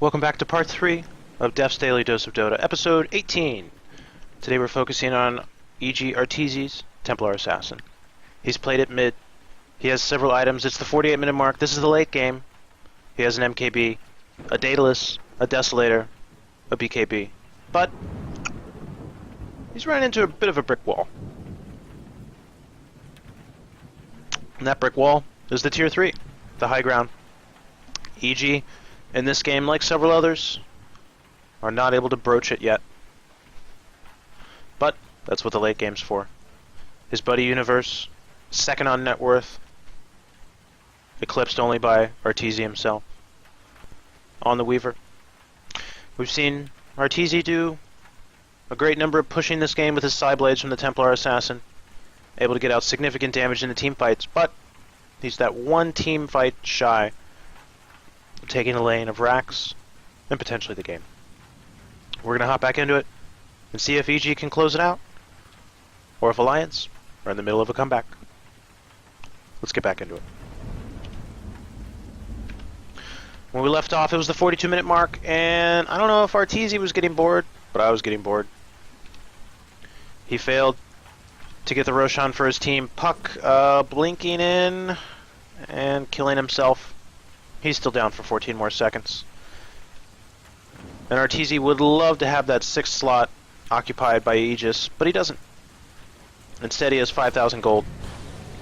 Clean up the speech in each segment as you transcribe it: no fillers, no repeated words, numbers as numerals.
Welcome back to part 3 of Def's Daily Dose of Dota, episode 18. Today we're focusing on EG.Arteezy's Templar Assassin. He's played at mid. He has several items. It's the 48-minute mark. This is the late game. He has an MKB, a Daedalus, a Desolator, a BKB. But he's running into a bit of a brick wall. And that brick wall is the tier 3, the high ground. EG, in this game, like several others, are not able to broach it yet. But that's what the late game's for. His buddy Universe, second on net worth, eclipsed only by Arteezy himself. On the Weaver. We've seen Arteezy do a great number of pushing this game with his side blades from the Templar Assassin, able to get out significant damage in the team fights, but he's that one team fight shy of taking the lane of Rax and potentially the game. We're going to hop back into it and see if EG can close it out, or if Alliance are in the middle of a comeback. Let's get back into it. When we left off, it was the 42-minute mark, and I don't know if Arteezy was getting bored, but I was getting bored. He failed to get the Roshan for his team. Puck blinking in and killing himself. He's still down for 14 more seconds. And Arteezy would love to have that 6th slot occupied by Aegis, but he doesn't. Instead, he has 5,000 gold,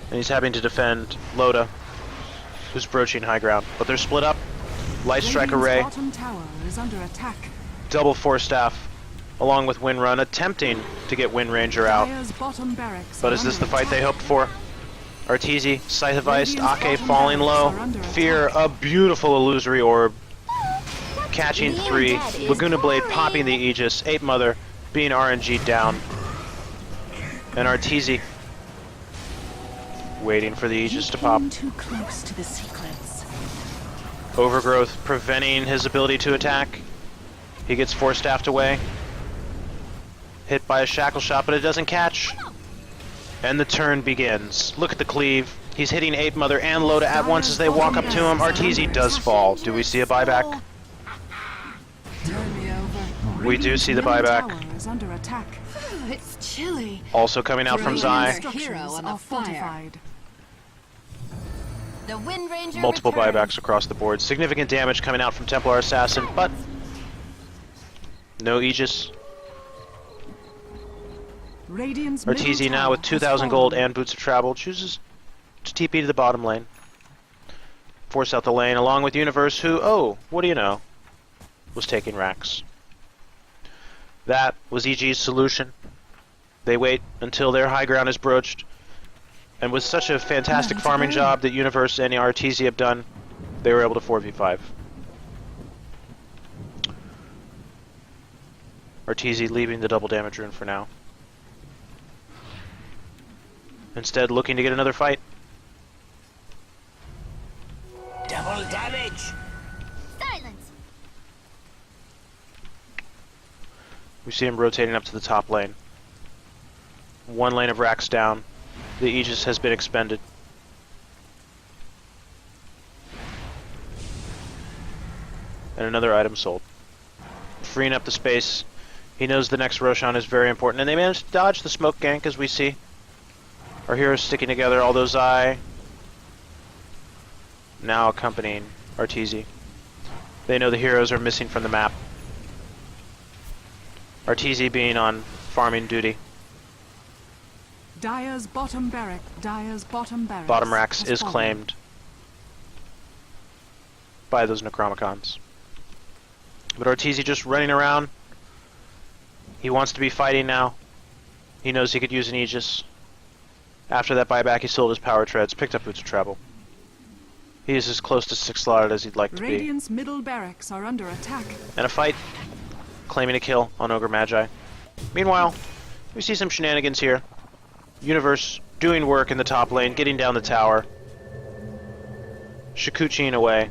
and he's having to defend Loda, who's broaching high ground. But they're split up. Light Strike Array, double Force Staff, along with Windrun, attempting to get Wind Ranger out. But is this the fight they hoped for? Arteezy, Scythe of Ice, Ake falling low, Fear, a beautiful illusory orb, catching 3, Laguna Blade popping the Aegis, Ape Mother being RNG'd down, and Arteezy waiting for the Aegis to pop. Too close to the sequence. Overgrowth preventing his ability to attack. He gets Force Staffed away. Hit by a Shackle Shot, but it doesn't catch. And the turn begins. Look at the cleave. He's hitting Ape Mother and Loda at once as they walk up to him. Arteezy does fall. Do we see a buyback? We do see the buyback. It's chilly. Also coming out from Zai. Multiple buybacks across the board. Significant damage coming out from Templar Assassin, but no Aegis. Arteezy now with 2,000 gold and Boots of Travel chooses to TP to the bottom lane. Force out the lane along with Universe, who, oh, what do you know, was taking Rax. That was EG's solution. They wait until their high ground is broached, and with such a fantastic farming job that Universe and Arteezy have done, they were able to 4v5. Arteezy leaving the double damage rune for now. Instead, looking to get another fight. Double damage! Silence! We see him rotating up to the top lane. One lane of Rax down. The Aegis has been expended. And another item sold. Freeing up the space. He knows the next Roshan is very important, and they managed to dodge the smoke gank, as we see. Our heroes sticking together, although Zai now accompanying Arteezy. They know the heroes are missing from the map. Arteezy being on farming duty. Dire's bottom barrack. Bottom Rax is claimed by those Necromicons. But Arteezy just running around. He wants to be fighting now. He knows he could use an Aegis. After that buyback, he sold his power treads, picked up Boots of Travel. He is as close to 6 slotted as he'd like to be. Radiant's middle barracks are under attack. And a fight, claiming a kill on Ogre Magi. Meanwhile, we see some shenanigans here. Universe doing work in the top lane, getting down the tower. Shikuchiing away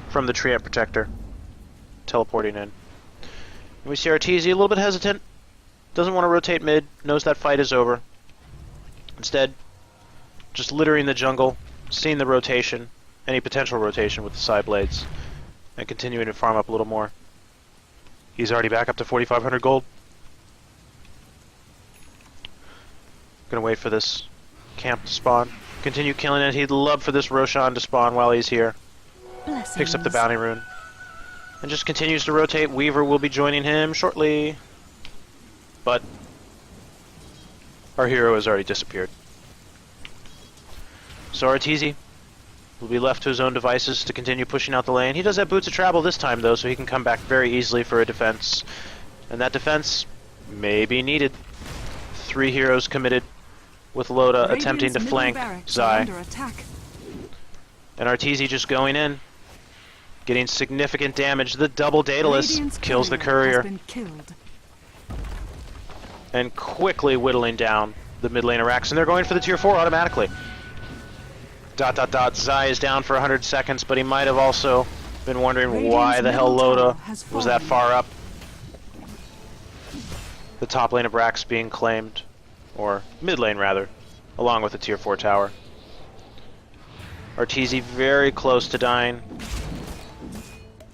from the Treant Protector, teleporting in. And we see Arteezy a little bit hesitant, doesn't want to rotate mid, knows that fight is over. Instead, just littering the jungle, seeing the rotation, any potential rotation with the side blades, and continuing to farm up a little more. He's already back up to 4,500 gold. Gonna wait for this camp to spawn. Continue killing it. He'd love for this Roshan to spawn while he's here. Blessings. Picks up the bounty rune. And just continues to rotate. Weaver will be joining him shortly. But our hero has already disappeared. So Arteezy will be left to his own devices to continue pushing out the lane. He does have boots of travel this time, though, so he can come back very easily for a defense. And that defense may be needed. 3 heroes committed, with Loda Radiant's attempting to middle flank barracks are Zai. under attack. And Arteezy just going in, getting significant damage. The double Daedalus Radiant's kills the has courier, been killed. and quickly whittling down the mid lane Arax. And they're going for the tier 4 automatically. ... Zai is down for 100 seconds, but he might have also been wondering Radiant's why the hell middle Loda tower has was that fallen. far up. The top lane of Arax being claimed, or mid lane rather, along with the tier 4 tower. Arteezy very close to dying.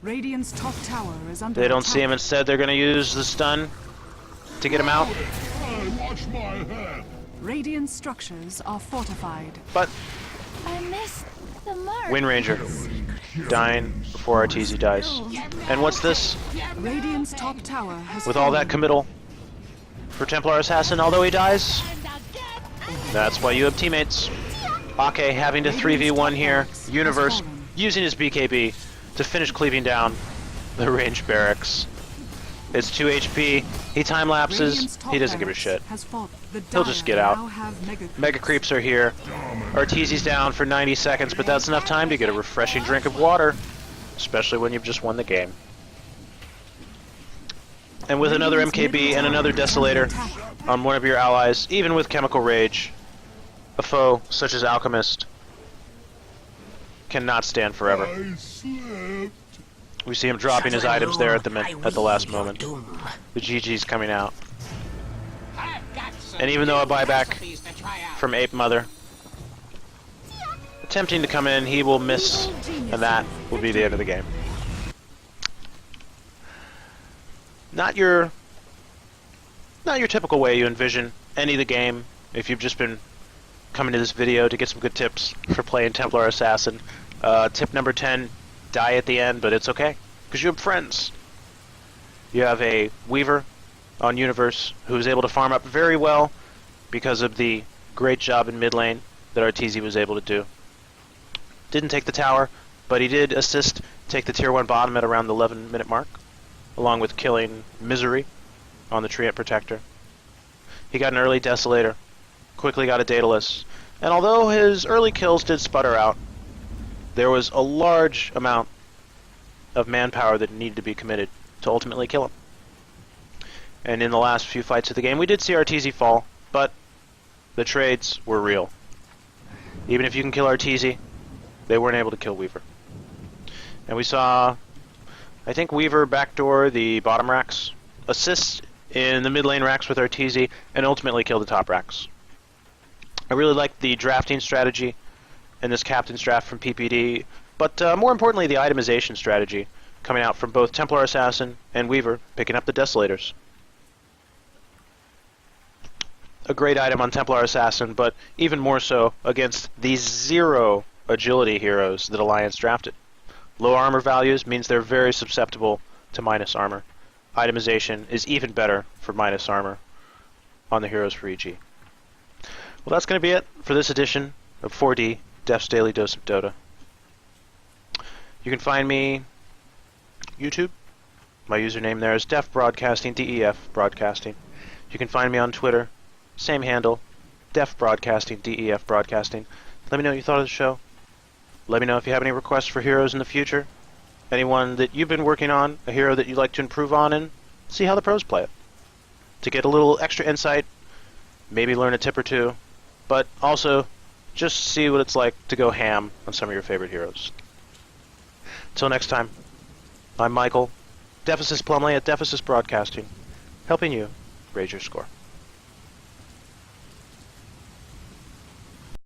Radiant's top tower is under They don't attack. see him. Instead, they're going to use the stun to get him out. Radiant structures are fortified. But I missed the mark. Wind Ranger dying before Arteezy dies. And what's this? Radiant's top tower has With all that fallen. committal for Templar Assassin, although he dies, that's why you have teammates. Ake having to 3v1 here. Universe using his BKB to finish cleaving down the ranged barracks. It's 2 HP. He time lapses. Radiant's top He doesn't give a barracks shit. has fought. The He'll just Dire get out. now have Mega creeps are here. Arteezy's down for 90 seconds, but that's enough time to get a refreshing drink of water, especially when you've just won the game. And with another MKB and another Desolator on one of your allies, even with Chemical Rage, a foe such as Alchemist cannot stand forever. We see him dropping his items there at the last moment. The GG's coming out. And even though a buyback from Ape Mother attempting to come in, he will miss, and that will be the end of the game. Not your typical way you envision any of the game if you've just been coming to this video to get some good tips for playing Templar Assassin. Tip number 10, die at the end, but it's okay, because you have friends. You have a Weaver on Universe who is able to farm up very well because of the great job in mid lane that Arteezy was able to do. Didn't take the tower, but he did assist take the tier 1 bottom at around the 11-minute mark, along with killing Misery on the Treant Protector. He got an early Desolator, quickly got a Daedalus, and although his early kills did sputter out, there was a large amount of manpower that needed to be committed to ultimately kill him. And in the last few fights of the game, we did see Arteezy fall, but the trades were real. Even if you can kill Arteezy, they weren't able to kill Weaver. And we saw, I think, Weaver backdoor the bottom racks, assist in the mid lane racks with Arteezy, and ultimately kill the top racks. I really liked the drafting strategy in this captain's draft from PPD, but more importantly, the itemization strategy coming out from both Templar Assassin and Weaver, picking up the Desolators. A great item on Templar Assassin, but even more so against the 0 agility heroes that Alliance drafted. Low armor values means they're very susceptible to minus armor. Itemization is even better for minus armor on the heroes for EG. Well, that's going to be it for this edition of 4D, Def's Daily Dose of Dota. You can find me YouTube. My username there is Def Broadcasting, DEF Broadcasting. You can find me on Twitter, same handle, Def Broadcasting, DEF Broadcasting. Let me know what you thought of the show. Let me know if you have any requests for heroes in the future. Anyone that you've been working on, a hero that you'd like to improve on, and see how the pros play it. To get a little extra insight, maybe learn a tip or two, but also just see what it's like to go ham on some of your favorite heroes. Till next time, I'm Michael, Deficit Plumley at Deficit Broadcasting, helping you raise your score.